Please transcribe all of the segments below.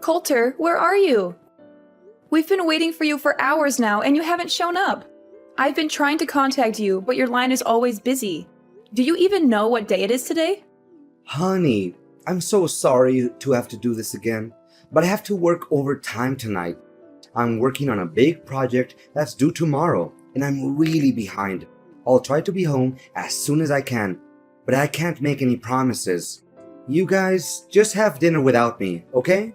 Coulter, where are you? We've been waiting for you for hours now and you haven't shown up. I've been trying to contact you, but your line is always busy. Do you even know what day it is today? Honey, I'm so sorry to have to do this again, but I have to work overtime tonight. I'm working on a big project that's due tomorrow, and I'm really behind. I'll try to be home as soon as I can, but I can't make any promises. You guys just have dinner without me, okay?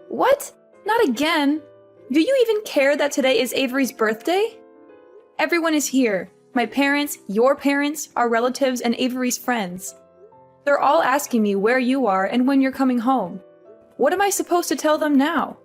What? Not again? Do you even care that today is Avery's birthday? Everyone is here. My parents, your parents, our relatives, and Avery's friends. They're all asking me where you are and when you're coming home. What am I supposed to tell them now?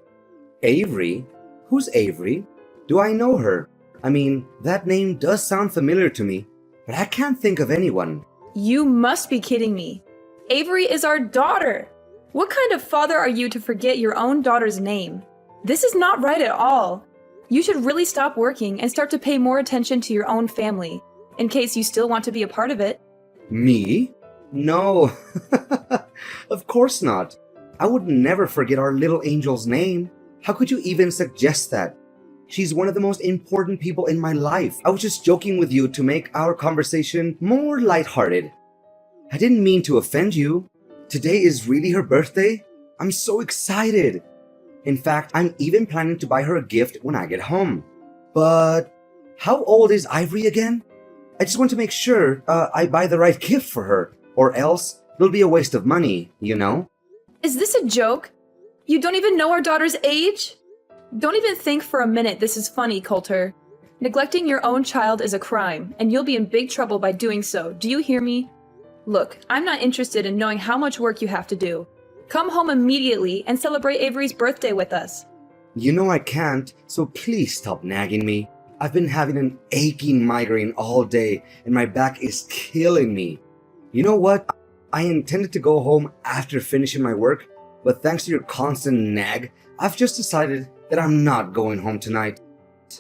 Avery? Who's Avery? Do I know her? I mean, that name does sound familiar to me, but I can't think of anyone. You must be kidding me. Avery is our daughter. What kind of father are you to forget your own daughter's name? This is not right at all. You should really stop working and start to pay more attention to your own family, in case you still want to be a part of it. Me? No. Of course not. I would never forget our little angel's name. How could you even suggest that? She's one of the most important people in my life. I was just joking with you to make our conversation more lighthearted. I didn't mean to offend you. Today is really her birthday. I'm so excited. In fact, I'm even planning to buy her a gift when I get home. But how old is Ivory again? I just want to make sure I buy the right gift for her, or else it'll be a waste of money, you know? Is this a joke? You don't even know our daughter's age? Don't even think for a minute this is funny, Coulter. Neglecting your own child is a crime, and you'll be in big trouble by doing so. Do you hear me? Look, I'm not interested in knowing how much work you have to do. Come home immediately and celebrate Avery's birthday with us. You know I can't, so please stop nagging me. I've been having an aching migraine all day, and my back is killing me. You know what? I intended to go home after finishing my work, but thanks to your constant nag, I've just decided that I'm not going home tonight.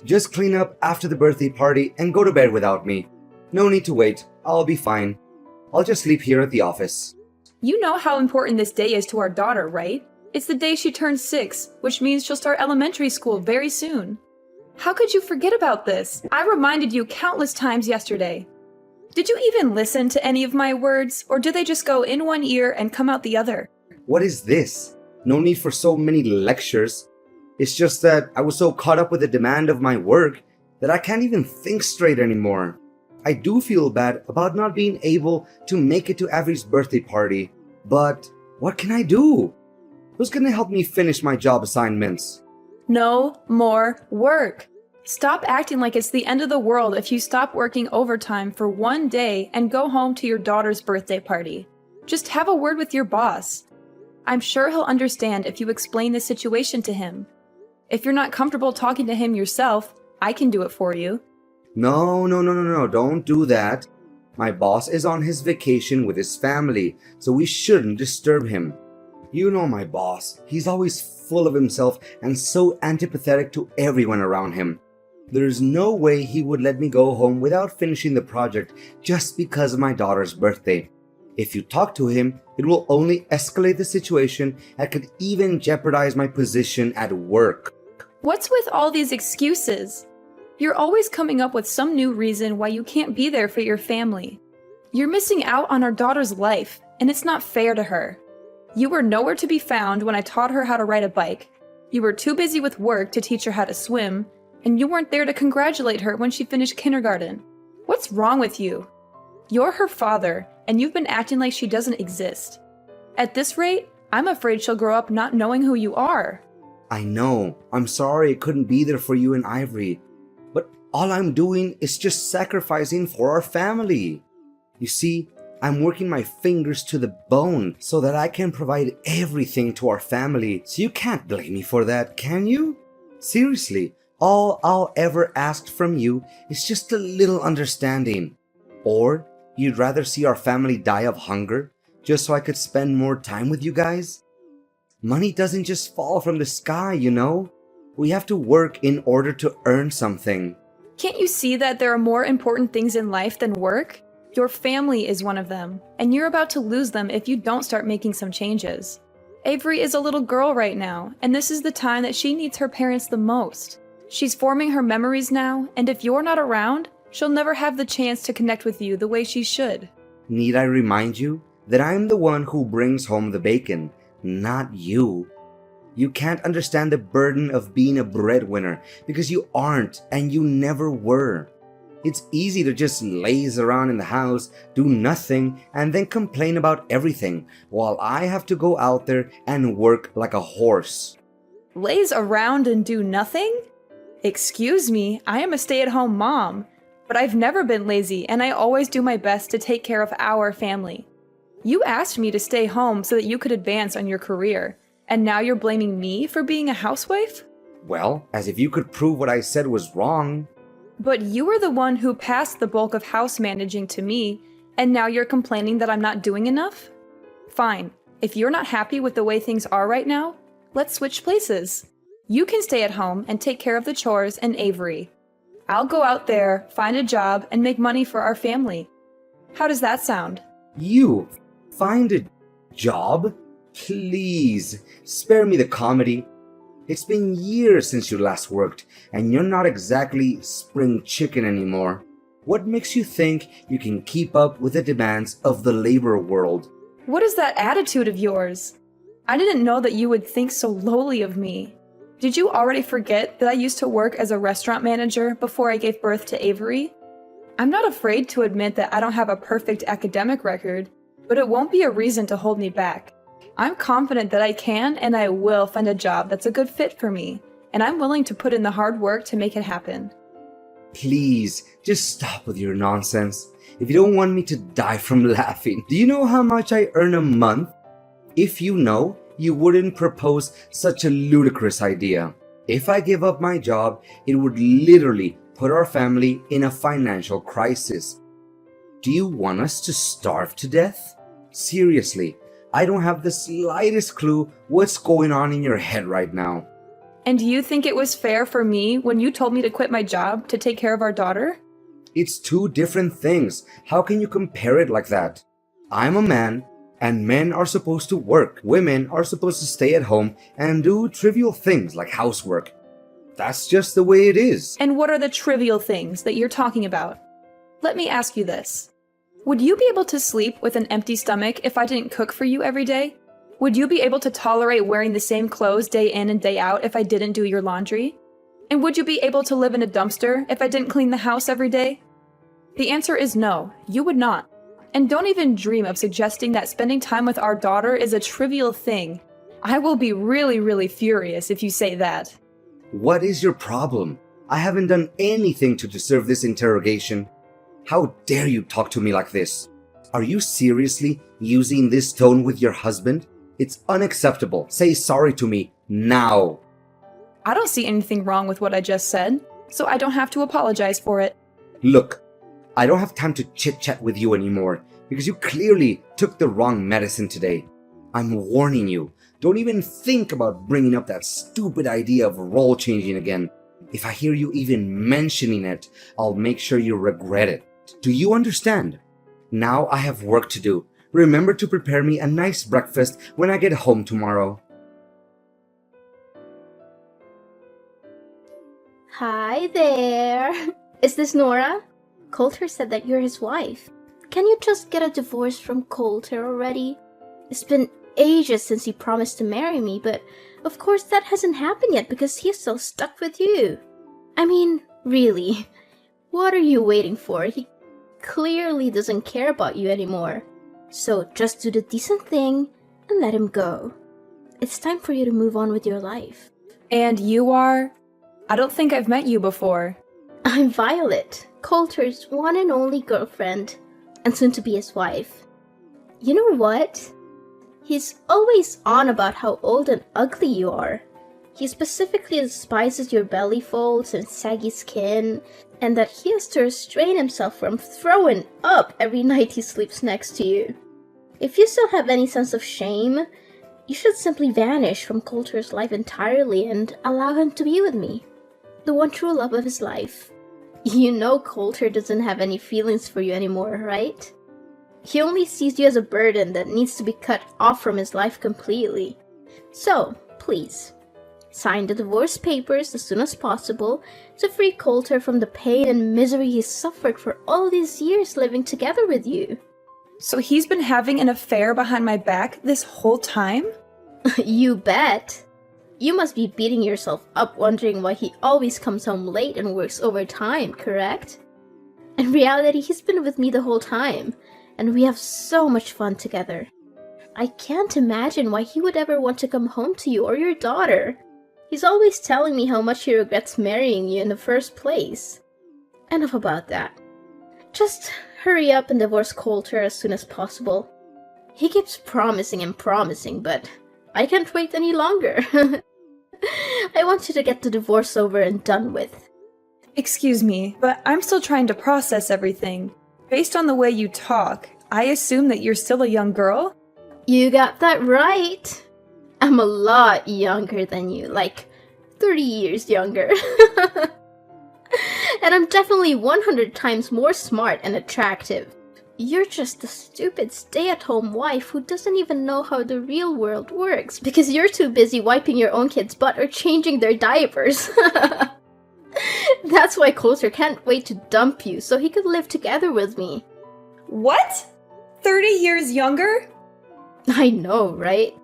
Just clean up after the birthday party and go to bed without me. No need to wait, I'll be fine. I'll just sleep here at the office. You know how important this day is to our daughter, right? It's the day she turns 6, which means she'll start elementary school very soon. How could you forget about this? I reminded you countless times yesterday. Did you even listen to any of my words, or do they just go in one ear and come out the other? What is this? No need for so many lectures. It's just that I was so caught up with the demand of my work that I can't even think straight anymore. I do feel bad about not being able to make it to Avery's birthday party, but what can I do? Who's gonna help me finish my job assignments? No more work. Stop acting like it's the end of the world if you stop working overtime for one day and go home to your daughter's birthday party. Just have a word with your boss. I'm sure he'll understand if you explain the situation to him. If you're not comfortable talking to him yourself, I can do it for you. No, don't do that. My boss is on his vacation with his family, so we shouldn't disturb him. You know my boss, he's always full of himself and so antipathetic to everyone around him. There's no way he would let me go home without finishing the project just because of my daughter's birthday. If you talk to him, it will only escalate the situation and could even jeopardize my position at work. What's with all these excuses? You're always coming up with some new reason why you can't be there for your family. You're missing out on our daughter's life, and it's not fair to her. You were nowhere to be found when I taught her how to ride a bike. You were too busy with work to teach her how to swim, and you weren't there to congratulate her when she finished kindergarten. What's wrong with you? You're her father, and you've been acting like she doesn't exist. At this rate, I'm afraid she'll grow up not knowing who you are. I know. I'm sorry I couldn't be there for you and Ivory. But all I'm doing is just sacrificing for our family. You see, I'm working my fingers to the bone so that I can provide everything to our family. So you can't blame me for that, can you? Seriously, all I'll ever ask from you is just a little understanding. Or you'd rather see our family die of hunger just so I could spend more time with you guys? Money doesn't just fall from the sky, you know? We have to work in order to earn something. Can't you see that there are more important things in life than work? Your family is one of them, and you're about to lose them if you don't start making some changes. Avery is a little girl right now, and this is the time that she needs her parents the most. She's forming her memories now, and if you're not around, she'll never have the chance to connect with you the way she should. Need I remind you that I'm the one who brings home the bacon, not you? You can't understand the burden of being a breadwinner because you aren't and you never were. It's easy to just laze around in the house, do nothing, and then complain about everything, while I have to go out there and work like a horse. Laze around and do nothing? Excuse me, I am a stay-at-home mom, but I've never been lazy and I always do my best to take care of our family. You asked me to stay home so that you could advance on your career, and now you're blaming me for being a housewife? Well, as if you could prove what I said was wrong. But you were the one who passed the bulk of house managing to me, and now you're complaining that I'm not doing enough? Fine, if you're not happy with the way things are right now, let's switch places. You can stay at home and take care of the chores and Avery. I'll go out there, find a job, and make money for our family. How does that sound? You find a job? Please, spare me the comedy. It's been years since you last worked, and you're not exactly spring chicken anymore. What makes you think you can keep up with the demands of the labor world? What is that attitude of yours? I didn't know that you would think so lowly of me. Did you already forget that I used to work as a restaurant manager before I gave birth to Avery? I'm not afraid to admit that I don't have a perfect academic record, but it won't be a reason to hold me back. I'm confident that I can and I will find a job that's a good fit for me, and I'm willing to put in the hard work to make it happen. Please, just stop with your nonsense. If you don't want me to die from laughing, do you know how much I earn a month? If you know, you wouldn't propose such a ludicrous idea. If I give up my job, it would literally put our family in a financial crisis. Do you want us to starve to death? Seriously, I don't have the slightest clue what's going on in your head right now. And do you think it was fair for me when you told me to quit my job to take care of our daughter? It's two different things. How can you compare it like that? I'm a man, and men are supposed to work. Women are supposed to stay at home and do trivial things like housework. That's just the way it is. And what are the trivial things that you're talking about? Let me ask you this. Would you be able to sleep with an empty stomach if I didn't cook for you every day? Would you be able to tolerate wearing the same clothes day in and day out if I didn't do your laundry? And would you be able to live in a dumpster if I didn't clean the house every day? The answer is no, you would not. And don't even dream of suggesting that spending time with our daughter is a trivial thing. I will be really furious if you say that. What is your problem? I haven't done anything to deserve this interrogation. How dare you talk to me like this? Are you seriously using this tone with your husband? It's unacceptable. Say sorry to me now. I don't see anything wrong with what I just said, so I don't have to apologize for it. Look, I don't have time to chit-chat with you anymore because you clearly took the wrong medicine today. I'm warning you, don't even think about bringing up that stupid idea of role changing again. If I hear you even mentioning it, I'll make sure you regret it. Do you understand? Now I have work to do. Remember to prepare me a nice breakfast when I get home tomorrow. Hi there. Is this Nora? Coulter said that you're his wife. Can you just get a divorce from Coulter already? It's been ages since he promised to marry me, but of course that hasn't happened yet because he's still stuck with you. I mean, really, what are you waiting for? He clearly doesn't care about you anymore. So just do the decent thing and let him go. It's time for you to move on with your life. And you are? I don't think I've met you before. I'm Violet, Coulter's one and only girlfriend, and soon to be his wife. You know what? He's always on about how old and ugly you are. He specifically despises your belly folds and saggy skin, and that he has to restrain himself from throwing up every night he sleeps next to you. If you still have any sense of shame, you should simply vanish from Coulter's life entirely and allow him to be with me, the one true love of his life. You know Coulter doesn't have any feelings for you anymore, right? He only sees you as a burden that needs to be cut off from his life completely. So, please, sign the divorce papers as soon as possible to free Coulter from the pain and misery he's suffered for all these years living together with you. So he's been having an affair behind my back this whole time? You bet. You must be beating yourself up wondering why he always comes home late and works overtime, correct? In reality, he's been with me the whole time, and we have so much fun together. I can't imagine why he would ever want to come home to you or your daughter. He's always telling me how much he regrets marrying you in the first place. Enough about that. Just hurry up and divorce Coulter as soon as possible. He keeps promising and promising, but I can't wait any longer. I want you to get the divorce over and done with. Excuse me, but I'm still trying to process everything. Based on the way you talk, I assume that you're still a young girl? You got that right. I'm a lot younger than you, like 30 years younger. And I'm definitely 100 times more smart and attractive. You're just a stupid stay-at-home wife who doesn't even know how the real world works because you're too busy wiping your own kid's butt or changing their diapers. That's why Coulter can't wait to dump you so he could live together with me. What? 30 years younger? I know, right?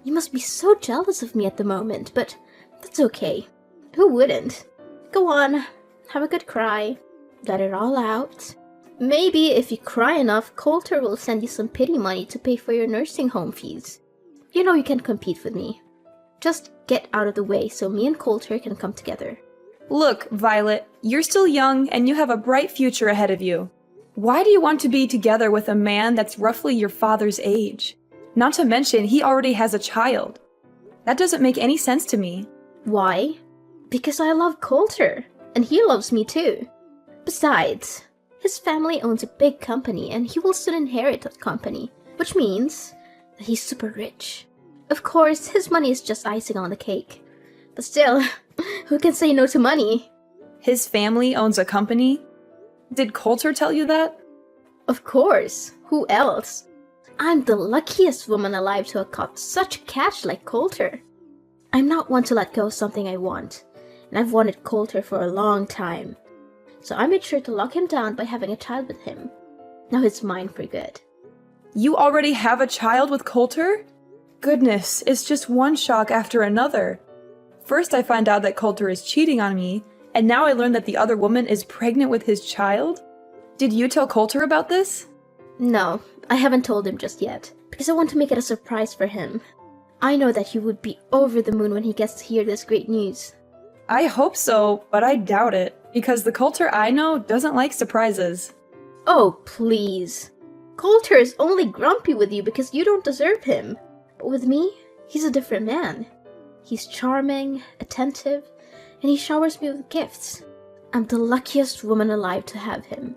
You must be so jealous of me at the moment, but that's okay. Who wouldn't? Go on, have a good cry. Let it all out. Maybe if you cry enough, Coulter will send you some pity money to pay for your nursing home fees. You know you can compete with me. Just get out of the way so me and Coulter can come together. Look, Violet, you're still young and you have a bright future ahead of you. Why do you want to be together with a man that's roughly your father's age? Not to mention, he already has a child. That doesn't make any sense to me. Why? Because I love Coulter, and he loves me too. Besides, his family owns a big company and he will soon inherit that company, which means that he's super rich. Of course, his money is just icing on the cake. But still, who can say no to money? His family owns a company? Did Coulter tell you that? Of course. Who else? I'm the luckiest woman alive to have caught such cash like Coulter. I'm not one to let go of something I want, and I've wanted Coulter for a long time. So I made sure to lock him down by having a child with him. Now he's mine for good. You already have a child with Coulter? Goodness, it's just one shock after another. First I find out that Coulter is cheating on me, and now I learn that the other woman is pregnant with his child? Did you tell Coulter about this? No, I haven't told him just yet, because I want to make it a surprise for him. I know that he would be over the moon when he gets to hear this great news. I hope so, but I doubt it, because the Coulter I know doesn't like surprises. Oh, please. Coulter is only grumpy with you because you don't deserve him. But with me, he's a different man. He's charming, attentive, and he showers me with gifts. I'm the luckiest woman alive to have him.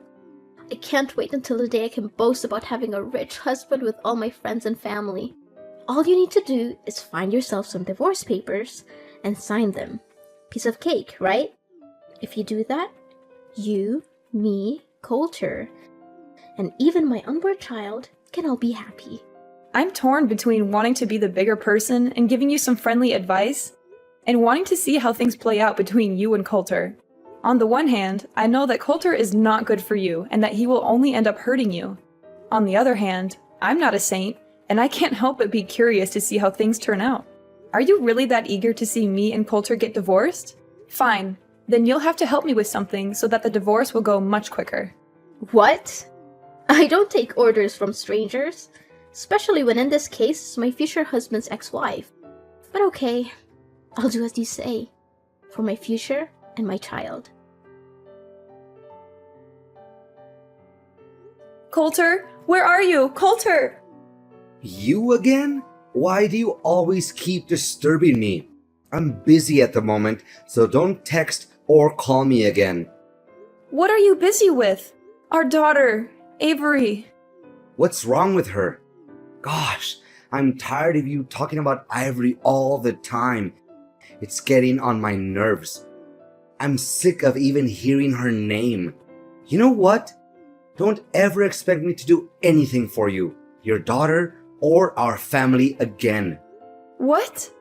I can't wait until the day I can boast about having a rich husband with all my friends and family. All you need to do is find yourself some divorce papers and sign them. Piece of cake, right? If you do that, you, me, Coulter, and even my unborn child can all be happy. I'm torn between wanting to be the bigger person and giving you some friendly advice, and wanting to see how things play out between you and Coulter. On the one hand, I know that Coulter is not good for you and that he will only end up hurting you. On the other hand, I'm not a saint, and I can't help but be curious to see how things turn out. Are you really that eager to see me and Coulter get divorced? Fine, then you'll have to help me with something so that the divorce will go much quicker. What? I don't take orders from strangers, especially when in this case it's my future husband's ex-wife. But okay, I'll do as you say, for my future and my child. Coulter, where are you? Coulter! You again? Why do you always keep disturbing me? I'm busy at the moment, so don't text or call me again. What are you busy with? Our daughter, Avery. What's wrong with her? Gosh, I'm tired of you talking about Ivory all the time. It's getting on my nerves. I'm sick of even hearing her name. You know what? Don't ever expect me to do anything for you, your daughter, or our family again. What?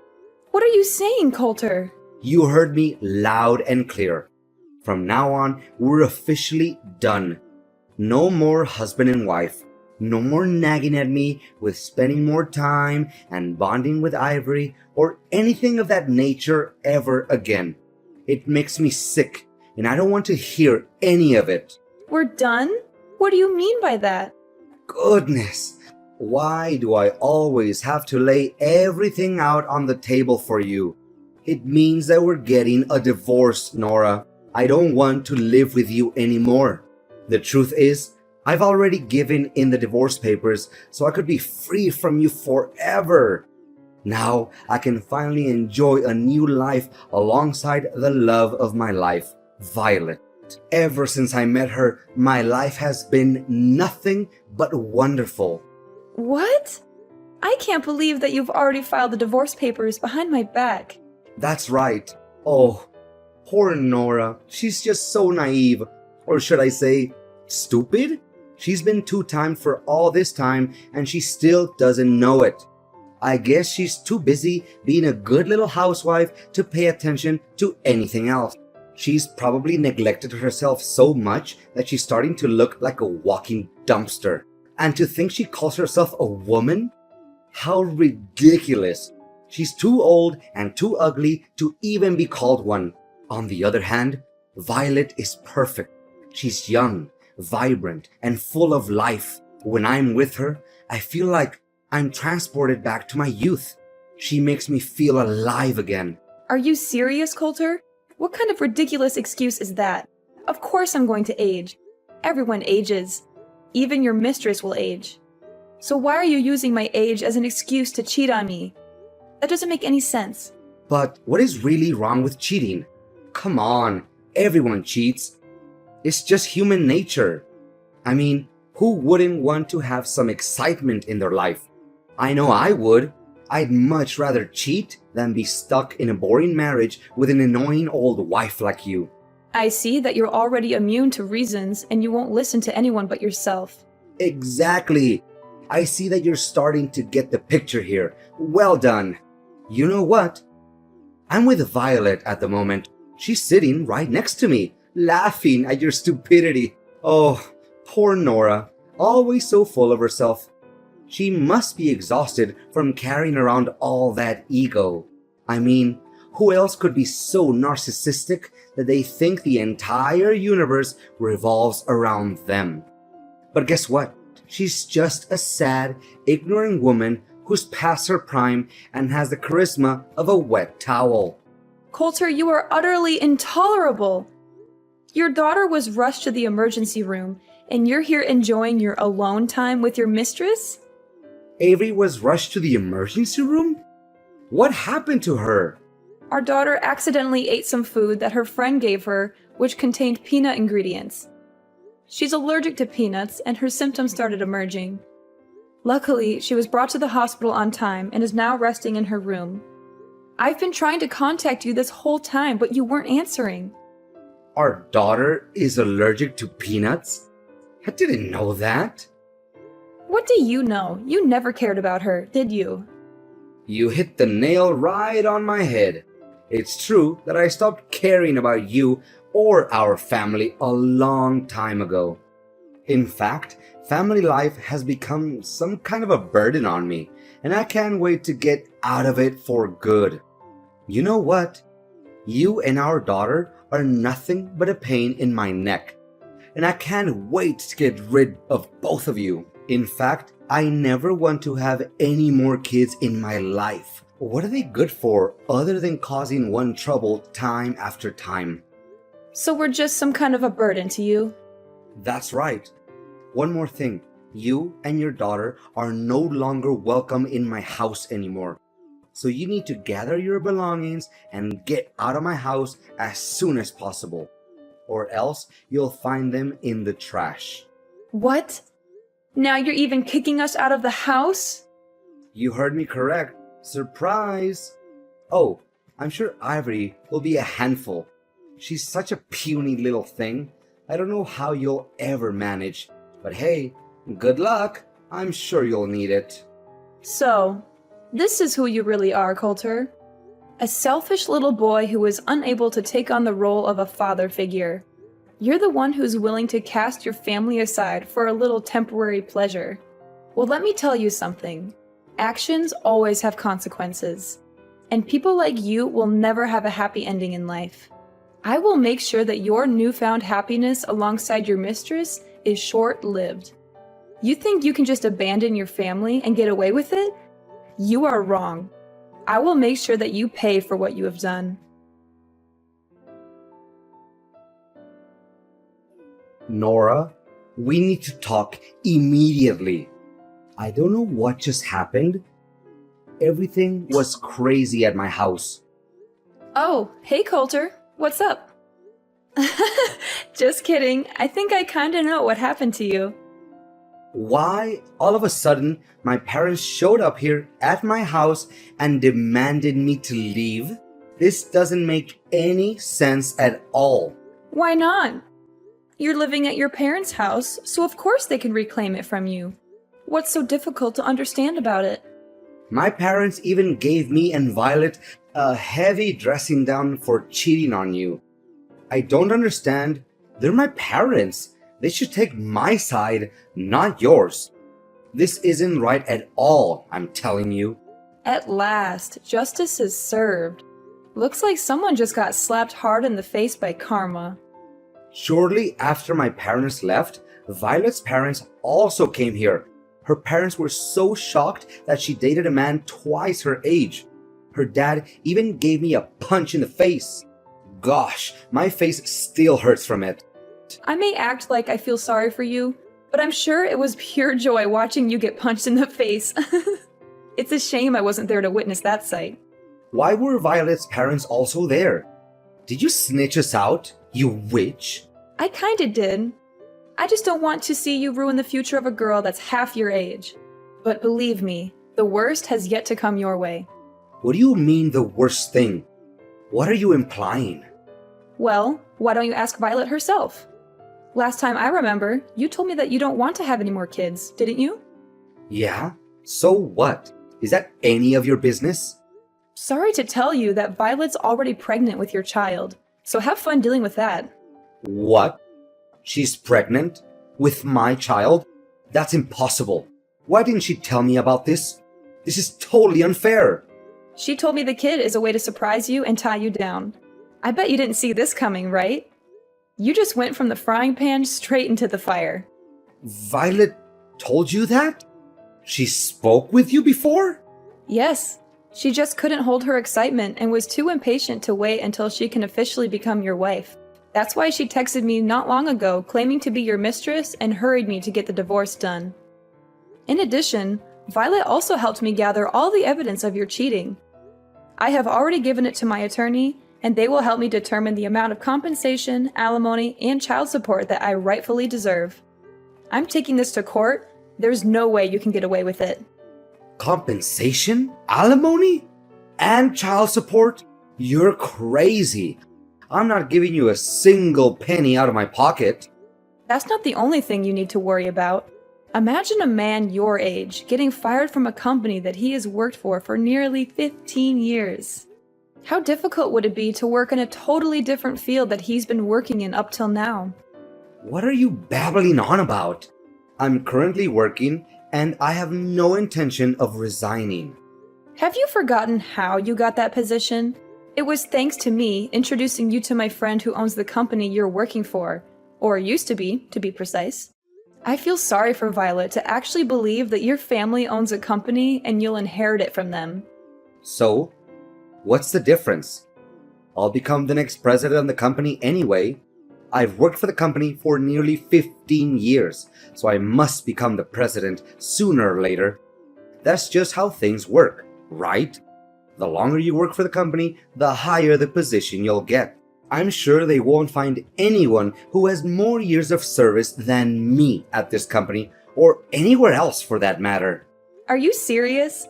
What are you saying, Coulter? You heard me loud and clear. From now on, we're officially done. No more husband and wife. No more nagging at me with spending more time and bonding with Ivory or anything of that nature ever again. It makes me sick, and I don't want to hear any of it. We're done? What do you mean by that? Goodness, why do I always have to lay everything out on the table for you? It means that we're getting a divorce, Nora. I don't want to live with you anymore. The truth is, I've already given in the divorce papers so I could be free from you forever. Now I can finally enjoy a new life alongside the love of my life, Violet. Ever since I met her, my life has been nothing but wonderful. What? I can't believe that you've already filed the divorce papers behind my back. That's right. Oh, poor Nora. She's just so naive. Or should I say, stupid? She's been two-timed for all this time and she still doesn't know it. I guess she's too busy being a good little housewife to pay attention to anything else. She's probably neglected herself so much that she's starting to look like a walking dumpster. And to think she calls herself a woman? How ridiculous. She's too old and too ugly to even be called one. On the other hand, Violet is perfect. She's young, vibrant, and full of life. When I'm with her, I feel like I'm transported back to my youth. She makes me feel alive again. Are you serious, Coulter? What kind of ridiculous excuse is that? Of course I'm going to age. Everyone ages. Even your mistress will age. So why are you using my age as an excuse to cheat on me? That doesn't make any sense. But what is really wrong with cheating? Come on, everyone cheats. It's just human nature. I mean, who wouldn't want to have some excitement in their life? I know I would. I'd much rather cheat than be stuck in a boring marriage with an annoying old wife like you. I see that you're already immune to reasons and you won't listen to anyone but yourself. Exactly. I see that you're starting to get the picture here. Well done. You know what? I'm with Violet at the moment. She's sitting right next to me, laughing at your stupidity. Oh, poor Nora. Always so full of herself. She must be exhausted from carrying around all that ego. I mean, who else could be so narcissistic that they think the entire universe revolves around them? But guess what? She's just a sad, ignorant woman who's past her prime and has the charisma of a wet towel. Coulter, you are utterly intolerable. Your daughter was rushed to the emergency room, and you're here enjoying your alone time with your mistress? Avery was rushed to the emergency room? What happened to her? Our daughter accidentally ate some food that her friend gave her, which contained peanut ingredients. She's allergic to peanuts, and her symptoms started emerging. Luckily, she was brought to the hospital on time and is now resting in her room. I've been trying to contact you this whole time, but you weren't answering. Our daughter is allergic to peanuts? I didn't know that. What do you know? You never cared about her, did you? You hit the nail right on my head. It's true that I stopped caring about you or our family a long time ago. In fact, family life has become some kind of a burden on me, and I can't wait to get out of it for good. You know what? You and our daughter are nothing but a pain in my neck, and I can't wait to get rid of both of you. In fact, I never want to have any more kids in my life. What are they good for other than causing one trouble time after time? So we're just some kind of a burden to you? That's right. One more thing. You and your daughter are no longer welcome in my house anymore. So you need to gather your belongings and get out of my house as soon as possible. Or else you'll find them in the trash. What? Now you're even kicking us out of the house? You heard me correct. Surprise! Oh, I'm sure Ivory will be a handful. She's such a puny little thing. I don't know how you'll ever manage. But hey, good luck. I'm sure you'll need it. So, This is who you really are, Coulter. A selfish little boy who is unable to take on the role of a father figure. You're the one who's willing to cast your family aside for a little temporary pleasure. Well, let me tell you something. Actions always have consequences. And people like you will never have a happy ending in life. I will make sure that your newfound happiness alongside your mistress is short-lived. You think you can just abandon your family and get away with it? You are wrong. I will make sure that you pay for what you have done. Nora, we need to talk immediately. I don't know what just happened. Everything was crazy at my house. Oh, hey Coulter, what's up? Just kidding, I think I kinda know what happened to you. Why, all of a sudden, my parents showed up here at my house and demanded me to leave? This doesn't make any sense at all. Why not? You're living at your parents' house, so of course they can reclaim it from you. What's so difficult to understand about it? My parents even gave me and Violet a heavy dressing down for cheating on you. I don't understand. They're my parents. They should take my side, not yours. This isn't right at all, I'm telling you. At last, justice is served. Looks like someone just got slapped hard in the face by karma. Shortly after my parents left, Violet's parents also came here. Her parents were so shocked that she dated a man twice her age. Her dad even gave me a punch in the face. Gosh, my face still hurts from it. I may act like I feel sorry for you, but I'm sure it was pure joy watching you get punched in the face. It's a shame I wasn't there to witness that sight. Why were Violet's parents also there? Did you snitch us out, you witch? I kinda did. I just don't want to see you ruin the future of a girl that's half your age. But believe me, the worst has yet to come your way. What do you mean the worst thing? What are you implying? Well, why don't you ask Violet herself? Last time I remember, you told me that you don't want to have any more kids, didn't you? Yeah? So what? Is that any of your business? Sorry to tell you that Violet's already pregnant with your child, so have fun dealing with that. What? She's pregnant? With my child? That's impossible. Why didn't she tell me about this? This is totally unfair. She told me the kid is a way to surprise you and tie you down. I bet you didn't see this coming, right? You just went from the frying pan straight into the fire. Violet told you that? She spoke with you before? Yes. She just couldn't hold her excitement and was too impatient to wait until she can officially become your wife. That's why she texted me not long ago claiming to be your mistress and hurried me to get the divorce done. In addition, Violet also helped me gather all the evidence of your cheating. I have already given it to my attorney, and they will help me determine the amount of compensation, alimony, and child support that I rightfully deserve. I'm taking this to court. There's no way you can get away with it. Compensation? Alimony? And child support? You're crazy. I'm not giving you a single penny out of my pocket. That's not the only thing you need to worry about. Imagine a man your age getting fired from a company that he has worked for nearly 15 years. How difficult would it be to work in a totally different field that he's been working in up till now? What are you babbling on about? I'm currently working and I have no intention of resigning. Have you forgotten how you got that position? It was thanks to me introducing you to my friend who owns the company you're working for, or used to be precise. I feel sorry for Violet to actually believe that your family owns a company and you'll inherit it from them. So, what's the difference? I'll become the next president of the company anyway. I've worked for the company for nearly 15 years, so I must become the president sooner or later. That's just how things work, right? The longer you work for the company, the higher the position you'll get. I'm sure they won't find anyone who has more years of service than me at this company, or anywhere else for that matter. Are you serious?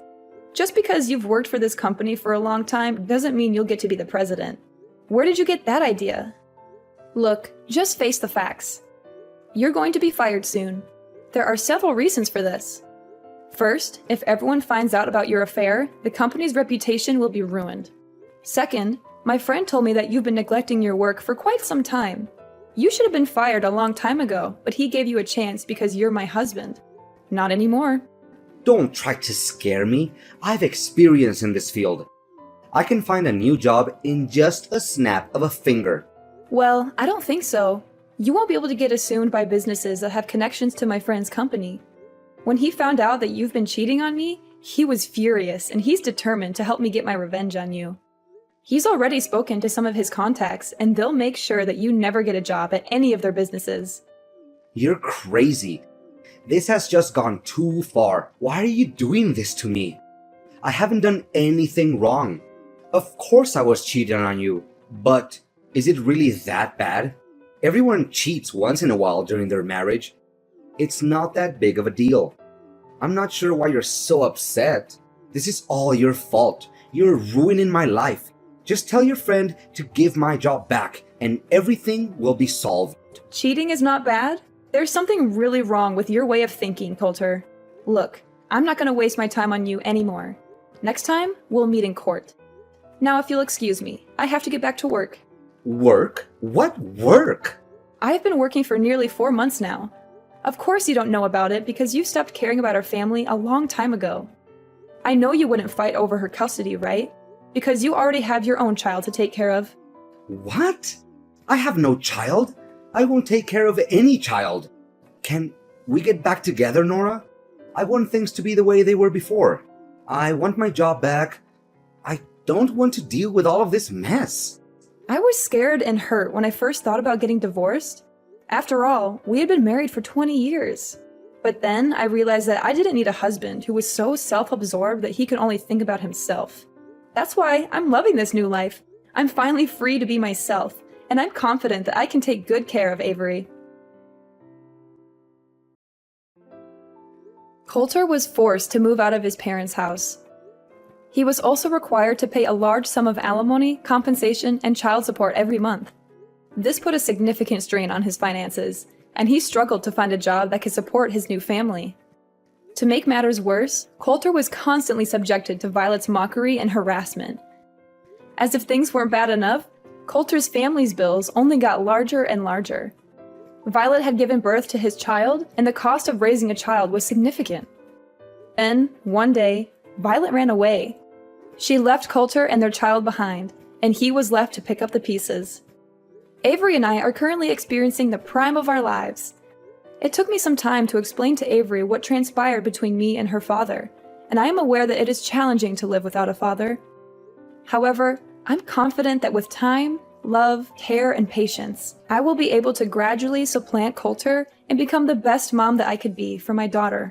Just because you've worked for this company for a long time doesn't mean you'll get to be the president. Where did you get that idea? Look, just face the facts. You're going to be fired soon. There are several reasons for this. First, if everyone finds out about your affair, the company's reputation will be ruined. Second, my friend told me that you've been neglecting your work for quite some time. You should have been fired a long time ago, but he gave you a chance because you're my husband. Not anymore. Don't try to scare me. I've experience in this field. I can find a new job in just a snap of a finger. Well, I don't think so. You won't be able to get assumed by businesses that have connections to my friend's company. When he found out that you've been cheating on me, he was furious and he's determined to help me get my revenge on you. He's already spoken to some of his contacts and they'll make sure that you never get a job at any of their businesses. You're crazy. This has just gone too far. Why are you doing this to me? I haven't done anything wrong. Of course I was cheating on you, but is it really that bad? Everyone cheats once in a while during their marriage. It's not that big of a deal. I'm not sure why you're so upset. This is all your fault. You're ruining my life. Just tell your friend to give my job back and everything will be solved. Cheating is not bad? There's something really wrong with your way of thinking, Coulter. Look, I'm not going to waste my time on you anymore. Next time, we'll meet in court. Now, if you'll excuse me, I have to get back to work. Work? What work? I have been working for nearly 4 months now. Of course you don't know about it because you stopped caring about our family a long time ago. I know you wouldn't fight over her custody, right? Because you already have your own child to take care of. What? I have no child. I won't take care of any child. Can we get back together, Nora? I want things to be the way they were before. I want my job back. I don't want to deal with all of this mess. I was scared and hurt when I first thought about getting divorced. After all, we had been married for 20 years. But then I realized that I didn't need a husband who was so self-absorbed that he could only think about himself. That's why I'm loving this new life. I'm finally free to be myself, and I'm confident that I can take good care of Avery. Coulter was forced to move out of his parents' house. He was also required to pay a large sum of alimony, compensation, and child support every month. This put a significant strain on his finances, and he struggled to find a job that could support his new family. To make matters worse, Coulter was constantly subjected to Violet's mockery and harassment. As if things weren't bad enough, Coulter's family's bills only got larger and larger. Violet had given birth to his child, and the cost of raising a child was significant. Then, one day, Violet ran away. She left Coulter and their child behind, and he was left to pick up the pieces. Avery and I are currently experiencing the prime of our lives. It took me some time to explain to Avery what transpired between me and her father, and I am aware that it is challenging to live without a father. However, I'm confident that with time, love, care, and patience, I will be able to gradually supplant Coulter and become the best mom that I could be for my daughter.